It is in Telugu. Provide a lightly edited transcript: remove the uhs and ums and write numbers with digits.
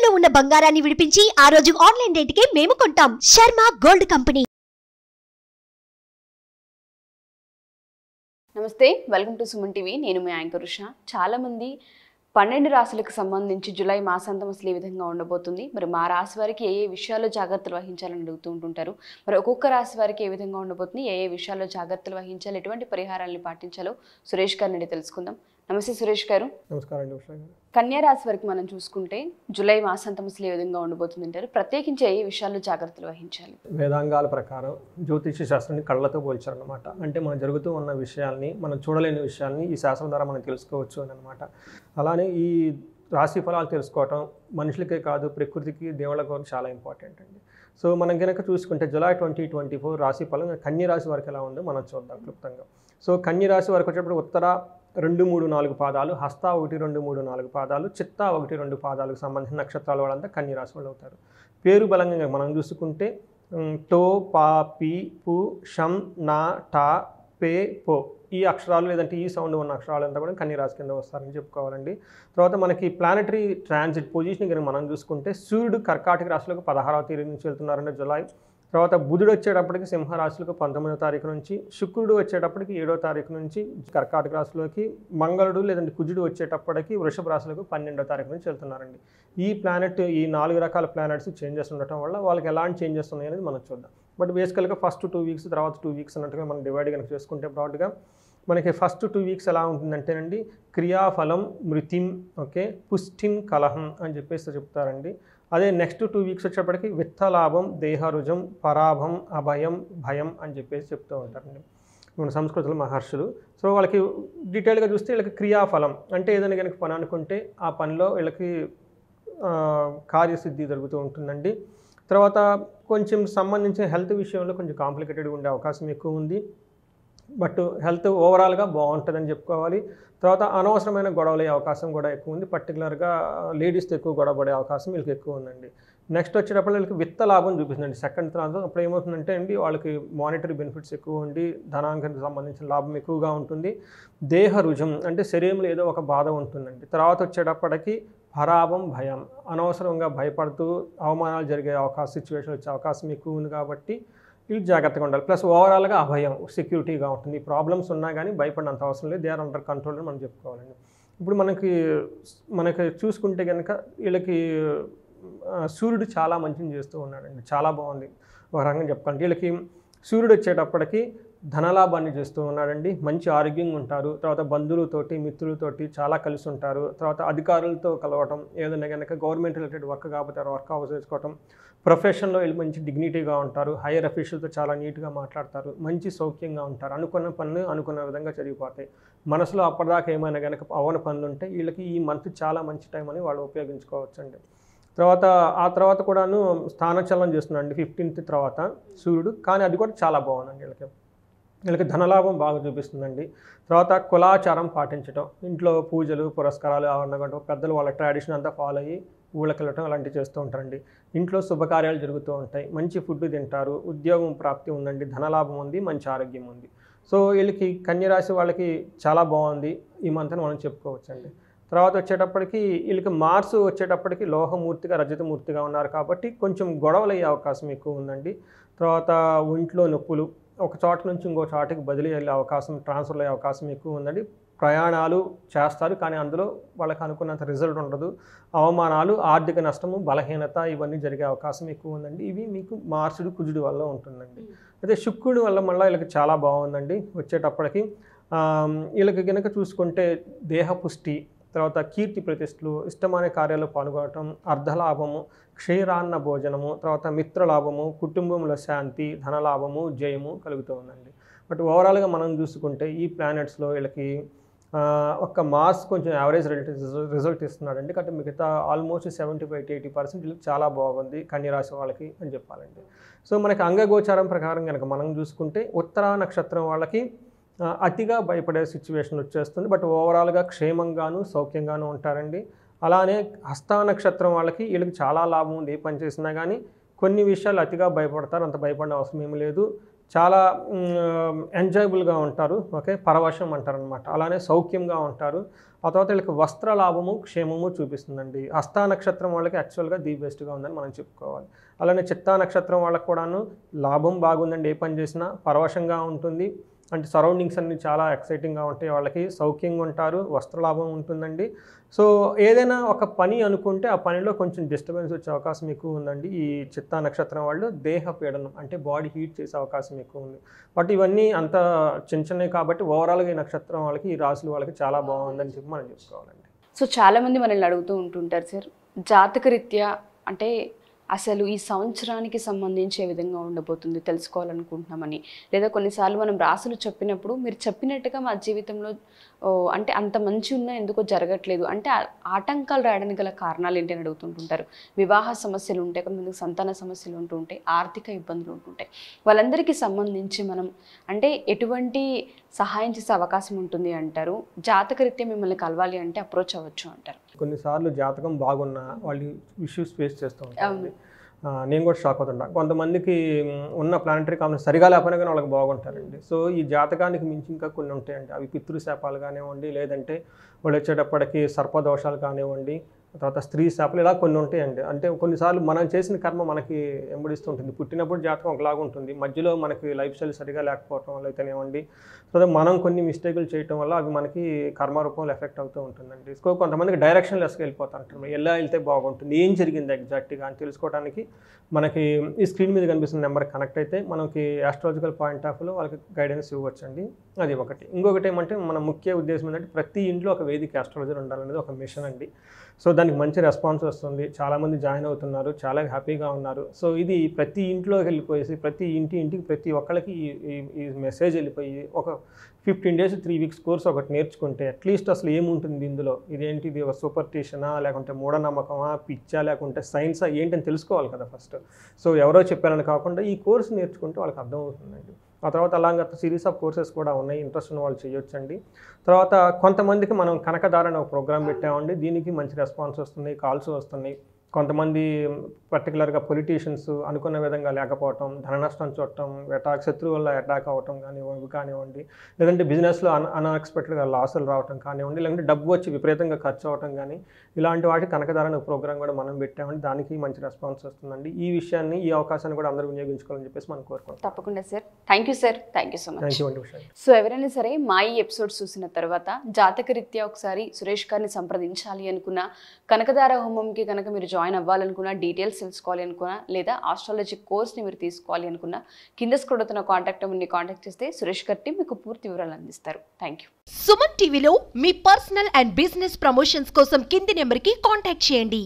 తాకట్టులో ఉన్న బంగారాన్ని విడిపించి ఆ రోజు ఆన్లైన్ రేటుకే మేము కొంటాం. Sharma gold company. నమస్తే, వెల్కమ్ టు సుమన్ టీవీ. నేను మీ యాంకర్ ఉషా. చాలా మంది 12 రాశులకు సంబంధించి జూలై మాసాంతం అసలు ఏ విధంగా ఉండబోతుంది, మరి మా రాశి వారికి ఏ విషయాల్లో జాగ్రత్తలు వహించాలని అడుగుతూ ఉంటుంటారు. మరి ఒక్కొక్క రాశి వారికి ఏ విధంగా ఉండబోతుంది, ఏ విషయాల్లో జాగ్రత్తలు వహించాలి, ఎటువంటి పరిహారాలను పాటించాలో సురేష్ గారి నుండి తెలుసుకుందాం. నమస్తే సురేష్ గారు. నమస్కారం అండి ఉషా గారు. కన్యా రాశి వారికి మనం చూసుకుంటే జూలై మాసాంతం అసలు ఏ విధంగా ఉండబోతుంది అంటారు? ప్రత్యేకించి ఏ విషయాల్లో జాగ్రత్తలు వహించాలి? వేదాంగాల ప్రకారం జ్యోతిష శాస్త్రాన్ని కళ్ళతో పోల్చారనమాట. అంటే మనం జరుగుతూ ఉన్న విషయాల్ని, మనం చూడలేని విషయాల్ని ఈ శాస్త్రం ద్వారా మనం తెలుసుకోవచ్చు అని అనమాట. అలానే ఈ రాశి ఫలాలు తెలుసుకోవటం మనుషులకే కాదు, ప్రకృతికి, దేవుళ్ళ కూడా చాలా ఇంపార్టెంట్ అండి. సో మనం కనుక చూసుకుంటే జూలై 2024 రాశి ఫలం కన్య రాశి వారికి ఎలా ఉందో మనం చూద్దాం క్లుప్తంగా. సో కన్య రాశి వారికి వచ్చేటప్పుడు ఉత్తర 2, 3, 4 పాదాలు, హస్త 1, 2, 3, 4 పాదాలు, చిత్త 1, 2 పాదాలకు సంబంధించిన నక్షత్రాల వాళ్ళంతా కన్య రాశి వాళ్ళు అవుతారు. పేరు బలంగా మనం చూసుకుంటే టో, పా, పి, పు, షం, నా, టా, పే, పో ఈ అక్షరాలు లేదంటే ఈ సౌండ్ ఉన్న అక్షరాలంతా కూడా కన్య రాశి కింద వస్తారని చెప్పుకోవాలండి. తర్వాత మనకి ప్లానటరీ ట్రాన్సిట్ పొజిషన్ కనుక మనం చూసుకుంటే సూర్యుడు కర్కాటక రాశిలోకి 16వ తేదీ నుంచి వెళ్తున్నారండి జూలై. తర్వాత బుధుడు వచ్చేటప్పటికి సింహరాశిలోకి 19వ తారీఖు నుంచి, శుక్రుడు వచ్చేటప్పటికి 7వ తారీఖు నుంచి కర్కాటక రాశిలోకి, మంగళుడు లేదంటే కుజుడు వచ్చేటప్పటికి వృషభ రాశిలోకి 12వ తారీఖు నుంచి వెళ్తున్నారండి. ఈ ప్లానెట్, ఈ 4 రకాల ప్లానెట్స్ చేంజెస్ ఉండటం వల్ల వాళ్ళకి ఎలాంటి చేంజెస్ ఉన్నాయి అనేది మనం చూద్దాం. బట్ బేసికల్గా ఫస్ట్ 2 వీక్స్, తర్వాత 2 వీక్స్ అన్నట్టుగా మనం డివైడ్ కనుక చేసుకుంటే బ్రాడ్గా మనకి ఫస్ట్ 2 వీక్స్ ఎలా ఉంటుందంటేనండి, క్రియాఫలం మృతిం, ఓకే, పుష్టిం కలహం అని చెప్పేసి చెప్తారండి. అదే నెక్స్ట్ 2 వీక్స్ వచ్చేప్పటికి విత్తలాభం, దేహరుజం, పరాభం, అభయం, భయం అని చెప్పేసి చెప్తూ ఉంటారండి మన సంస్కృతిలో మహర్షులు. సో వాళ్ళకి డీటెయిల్గా చూస్తే వీళ్ళకి క్రియాఫలం అంటే ఏదైనా కనుక పని అనుకుంటే ఆ పనిలో వీళ్ళకి కార్యసిద్ధి జరుగుతూ ఉంటుందండి. తర్వాత కొంచెం సంబంధించిన హెల్త్ విషయంలో కొంచెం కాంప్లికేటెడ్గా ఉండే అవకాశం ఎక్కువ ఉంది. బట్ హెల్త్ ఓవరాల్గా బాగుంటుందని చెప్పుకోవాలి. తర్వాత అనవసరమైన గొడవలే అవకాశం కూడా ఎక్కువ ఉంది. పర్టికులర్గా లేడీస్తో ఎక్కువ గొడవ పడే అవకాశం వీళ్ళకి ఎక్కువ ఉందండి. నెక్స్ట్ వచ్చేటప్పుడు వీళ్ళకి విత్త లాభం చూపిస్తుందండి సెకండ్ తర్వాత. అప్పుడు ఏమవుతుందంటే అండి, వాళ్ళకి మానిటరీ బెనిఫిట్స్ ఎక్కువ ఉండి ధనానికి సంబంధించిన లాభం ఎక్కువగా ఉంటుంది. దేహ రుజం అంటే శరీరంలో ఏదో ఒక బాధ ఉంటుందండి. తర్వాత వచ్చేటప్పటికి పరాభం, భయం, అనవసరంగా భయపడుతూ అవమానాలు జరిగే సిచ్యువేషన్ వచ్చే అవకాశం ఎక్కువ ఉంది కాబట్టి వీళ్ళు జాగ్రత్తగా ఉండాలి. ప్లస్ ఓవరాల్గా అభయం, సెక్యూరిటీగా ఉంటుంది. ప్రాబ్లమ్స్ ఉన్నా కానీ భయపడినంత అవసరం లేదు, దే ఆర్ అండర్ కంట్రోల్ అని మనం చెప్పుకోవాలండి. ఇప్పుడు మనకి చూసుకుంటే కనుక వీళ్ళకి సూర్యుడు చాలా మంచిని చేస్తూ ఉన్నాడండి, చాలా బాగుంది ఒక రకంగా చెప్పుకోవాలంటే. వీళ్ళకి సూర్యుడు వచ్చేటప్పటికి ధనలాభాన్ని చేస్తూ ఉన్నాడండి, మంచి ఆరోగ్యంగా ఉంటారు. తర్వాత బంధువులతోటి, మిత్రులతోటి చాలా కలిసి ఉంటారు. తర్వాత అధికారులతో కలవటం, ఏదైనా కనుక గవర్నమెంట్ రిలేటెడ్ వర్క్ కాకపోతే వర్క్ చేసుకోవటం, ప్రొఫెషన్లో వీళ్ళు మంచి డిగ్నిటీగా ఉంటారు, హైయర్ అఫీషియల్తో చాలా నీట్గా మాట్లాడతారు, మంచి సౌఖ్యంగా ఉంటారు. అనుకున్న పనులు అనుకున్న విధంగా జరిగిపోతాయి. మనసులో అప్పటిదాకా ఏమైనా కనుక అవన పనులు ఉంటే వీళ్ళకి ఈ మంత్ చాలా మంచి టైం అని వాళ్ళు ఉపయోగించుకోవచ్చండి. ఆ తర్వాత కూడాను స్థానచలనం చేస్తున్నాడండి 15th తర్వాత సూర్యుడు, కానీ అది కూడా చాలా బాగుందండి. వీళ్ళకి ధనలాభం బాగా చూపిస్తుందండి. తర్వాత కులాచారం పాటించడం, ఇంట్లో పూజలు, పురస్కారాలు అవన్నగంట పెద్దలు వాళ్ళ ట్రెడిషన్ అంతా ఫాలో అయ్యి ఊళ్ళకి వెళ్ళటం అలాంటివి చేస్తూ ఉంటారండి. ఇంట్లో శుభకార్యాలు జరుగుతూ ఉంటాయి, మంచి ఫుడ్ తింటారు, ఉద్యోగం ప్రాప్తి ఉందండి, ధనలాభం ఉంది, మంచి ఆరోగ్యం ఉంది. సో వీళ్ళకి కన్యరాశి వాళ్ళకి చాలా బాగుంది ఈ మంత్ అని మనం చెప్పుకోవచ్చండి. తర్వాత వచ్చేటప్పటికి వీళ్ళకి మార్స్ వచ్చేటప్పటికి లోహమూర్తిగా, రజతమూర్తిగా ఉన్నారు కాబట్టి కొంచెం గొడవలు అయ్యే అవకాశం ఎక్కువ ఉందండి. తర్వాత ఒంట్లో నొప్పులు, ఒక చోట నుంచి ఇంకో చోటకి బదిలీ అయ్యే అవకాశం, ట్రాన్స్ఫర్ అయ్యే అవకాశం ఎక్కువ ఉందండి. ప్రయాణాలు చేస్తారు కానీ అందులో వాళ్ళకి అనుకున్నంత రిజల్ట్ ఉండదు. అవమానాలు, ఆర్థిక నష్టము, బలహీనత ఇవన్నీ జరిగే అవకాశం ఎక్కువ ఉందండి. ఇవి మీకు మార్సుడు, కుజుడు వల్ల ఉంటుందండి. అయితే శుక్రుడి వల్ల మళ్ళీ వీళ్ళకి చాలా బాగుందండి. వచ్చేటప్పటికి వీళ్ళకి కనుక చూసుకుంటే దేహపుష్టి, తర్వాత కీర్తి ప్రతిష్టలు, ఇష్టమైన కార్యాల్లో పాల్గొనటం, అర్ధలాభము, క్షీరాన్న భోజనము, తర్వాత మిత్రలాభము, కుటుంబంలో శాంతి, ధనలాభము, జయము కలుగుతూ ఉందండి. బట్ ఓవరాల్గా మనం చూసుకుంటే ఈ ప్లానెట్స్లో వీళ్ళకి ఒక మార్స్ కొంచెం యావరేజ్ రిజల్ట్ ఇస్తున్నాడండి. కాబట్టి మిగతా ఆల్మోస్ట్ 75-80% వీళ్ళకి చాలా బాగుంది కన్యరాశి వాళ్ళకి అని చెప్పాలండి. సో మనకి అంగగోచారం ప్రకారం కనుక మనం చూసుకుంటే ఉత్తరా నక్షత్రం వాళ్ళకి అతిగా భయపడే సిచ్యువేషన్ వచ్చేస్తుంది. బట్ ఓవరాల్గా క్షేమంగాను, సౌఖ్యంగాను ఉంటారండి. అలానే హస్త నక్షత్రం వాళ్ళకి వీళ్ళకి చాలా లాభం ఉంది, ఏ పని చేసినా కానీ కొన్ని విషయాలు అతిగా భయపడతారు, అంత భయపడిన అవసరం ఏమీ లేదు. చాలా ఎంజాయబుల్గా ఉంటారు. ఓకే, పరవశం అంటారనమాట. అలానే సౌఖ్యంగా ఉంటారు. ఆ తర్వాత వీళ్ళకి వస్త్ర లాభము క్షేమము చూపిస్తుందండి. హస్తా నక్షత్రం వాళ్ళకి యాక్చువల్గా ది బెస్ట్గా ఉందని మనం చెప్పుకోవాలి. అలానే చిత్తా నక్షత్రం వాళ్ళకి కూడాను లాభం బాగుందండి. ఏ పని చేసినా పరవశంగా ఉంటుంది. అంటే సరౌండింగ్స్ అన్నీ చాలా ఎక్సైటింగ్గా ఉంటాయి. వాళ్ళకి సౌఖ్యంగా ఉంటారు, వస్త్రలాభం ఉంటుందండి. సో ఏదైనా ఒక పని అనుకుంటే ఆ పనిలో కొంచెం డిస్టర్బెన్స్ వచ్చే అవకాశం ఎక్కువ ఉందండి. ఈ చిత్తా నక్షత్రం వాళ్ళు దేహ పీడనం అంటే బాడీ హీట్ చేసే అవకాశం ఎక్కువ ఉంది. బట్ ఇవన్నీ అంత చిన్నవి కాబట్టి ఓవరాల్గా ఈ నక్షత్రం వాళ్ళకి, ఈ రాశుల వాళ్ళకి చాలా బాగుందని చెప్పి మనం చెప్పుకోవాలండి. సో చాలామంది మనల్ని అడుగుతూ ఉంటుంటారు సార్, జాతకరీత్యా అంటే అసలు ఈ సంవత్సరానికి సంబంధించి ఏ విధంగా ఉండబోతుంది తెలుసుకోవాలనుకుంటున్నామని, లేదా కొన్నిసార్లు మనం రాసులు చెప్పినప్పుడు మీరు చెప్పినట్టుగా మా జీవితంలో అంటే అంత మంచి ఉన్నా ఎందుకో జరగట్లేదు అంటే ఆటంకాలు రావడానికి గల కారణాలు ఏంటి అని అడుగుతుంటుంటారు. వివాహ సమస్యలు ఉంటాయి, కొంతమందికి సంతాన సమస్యలు ఉంటుంటాయి, ఆర్థిక ఇబ్బందులు ఉంటుంటాయి. వాళ్ళందరికీ సంబంధించి మనం అంటే ఎటువంటి సహాయం చేసే అవకాశం ఉంటుంది అంటారు? జాతకరీత్యా మిమ్మల్ని కలవాలి అంటే అప్రోచ్ అవ్వచ్చు అంటారు? కొన్నిసార్లు జాతకం బాగున్నా వాళ్ళు ఇష్యూస్ ఫేస్ చేస్తూ ఉంటారు. నేను కూడా షాక్ అవుతుంటా. కొంతమందికి ఉన్న ప్లానటరీ కాంబినేషన్ సరిగా లేకపోయినా కానీ వాళ్ళకి బాగుంటారండి. సో ఈ జాతకానికి మించి ఇంకా కొన్ని ఉంటాయండి. అవి పితృశాపాలు కానివ్వండి, లేదంటే వాళ్ళు వచ్చేటప్పటికి సర్పదోషాలు కానివ్వండి, తర్వాత స్త్రీ శాపాలు, ఇలా కొన్ని ఉంటాయండి. అంటే కొన్నిసార్లు మనం చేసిన కర్మ మనకి వెంబడిస్తూ ఉంటుంది. పుట్టినప్పుడు జాతకం ఒకలాగా ఉంటుంది, మధ్యలో మనకి లైఫ్ స్టైల్ సరిగా లేకపోవడం వల్ల అయితేనేవ్వండి, సో మనం కొన్ని మిస్టేకులు చేయడం వల్ల అవి మనకి కర్మ రూపంలో ఎఫెక్ట్ అవుతూ ఉంటుందండి. సో కొంతమందికి డైరెక్షన్ లెస్గా వెళ్ళిపోతూ ఉంటారు. ఎలా వెళ్తే బాగుంటుంది, ఏం జరిగింది ఎగ్జాక్ట్గా అని తెలుసుకోవడానికి మనకి ఈ స్క్రీన్ మీద కనిపిస్తున్న నెంబర్ కనెక్ట్ అయితే మనకి ఆస్ట్రాలజికల్ పాయింట్ ఆఫ్ వ్యూలో వాళ్ళకి గైడెన్స్ ఇవ్వచ్చండి. అది ఒకటి. ఇంకొకటి ఏమంటే మన ముఖ్య ఉద్దేశం ఏంటంటే ప్రతి ఇంట్లో ఒక వేదిక ఆస్ట్రాలజర్ ఉండాలనేది ఒక మిషన్ అండి. సో దానికి మంచి రెస్పాన్స్ వస్తుంది, చాలామంది జాయిన్ అవుతున్నారు, చాలా హ్యాపీగా ఉన్నారు. సో ఇది ప్రతి ఇంట్లోకి వెళ్ళిపోయేసి ప్రతి ఇంటికి ప్రతి ఒక్కరికి ఈ మెసేజ్ వెళ్ళిపోయి ఒక 15 days 3 weeks కోర్స్ ఒకటి నేర్చుకుంటే అట్లీస్ట్ అసలు ఏముంటుంది ఇందులో, ఇదేంటి, ఇది ఒక సూపర్టిషనా, లేకుంటే మూఢనమ్మకమా, పిచ్చా, లేకుంటే సైన్సా ఏంటని తెలుసుకోవాలి కదా ఫస్ట్. సో ఎవరో చెప్పారని కాకుండా ఈ కోర్స్ నేర్చుకుంటే వాళ్ళకి అర్థమవుతుందండి. ఆ తర్వాత అలాగే సిరీస్ ఆఫ్ కోర్సెస్ కూడా ఉన్నాయి, ఇంట్రెస్ట్ ఉన్న వాళ్ళు చేయొచ్చండి. తర్వాత కొంతమందికి మనం కనకదార ఒక ప్రోగ్రామ్ పెట్టామండి. దీనికి మంచి రెస్పాన్స్ వస్తుంది, కాల్స్ వస్తున్నాయి. కొంతమంది పర్టికులర్గా పొలిటీషియన్స్ అనుకున్న విధంగా లేకపోవటం, ధన నష్టం చూడటం, శత్రువు వల్ల అటాక్ అవ్వటం కానివ్వండి, లేదంటే బిజినెస్లో అన్ఎక్స్పెక్టెడ్గా లాసులు రావటం కానివ్వండి, లేదంటే డబ్బు వచ్చి విపరీతంగా ఖర్చు అవ్వటం కానీ, ఇలాంటి వాటి కనకదార ప్రోగ్రామ్ కూడా మనం పెట్టామండి. దానికి మంచి రెస్పాన్స్ వస్తుందండి. ఈ విషయాన్ని, ఈ అవకాశాన్ని కూడా అందరూ వినియోగించుకోవాలని చెప్పేసి మనం కోరుకుంటాం. తప్పకుండా sir. Thank you sir, thank you so much. Thank you అండి. సో ఎవరైనా సరే మా ఈ ఎపిసోడ్స్ చూసిన తర్వాత జాతకరీత్యా ఒకసారి సురేష్ గారిని సంప్రదించాలి అనుకున్నా, కనకదార హోమంకి కనుక మీరు జాయిన్ అవ్వాలనుకున్నా, డీటెయిల్స్ తెలుసుకోవాలి అనుకున్నా, లేదా ఆస్ట్రాలజీ కోర్స్ని మీరు తీసుకోవాలి అనుకున్నా, కింద స్క్రోల్ అవుతున్న కాంటాక్ట్ నెంబర్ని కాంటాక్ట్ చేస్తే సురేష్ గారి మీకు పూర్తి వివరాలు అందిస్తారు. Thank you. సుమన్ టీవీలో మీ పర్సనల్ అండ్ బిజినెస్ ప్రమోషన్స్ కోసం కింది నెంబర్కి కాంటాక్ట్ చేయండి.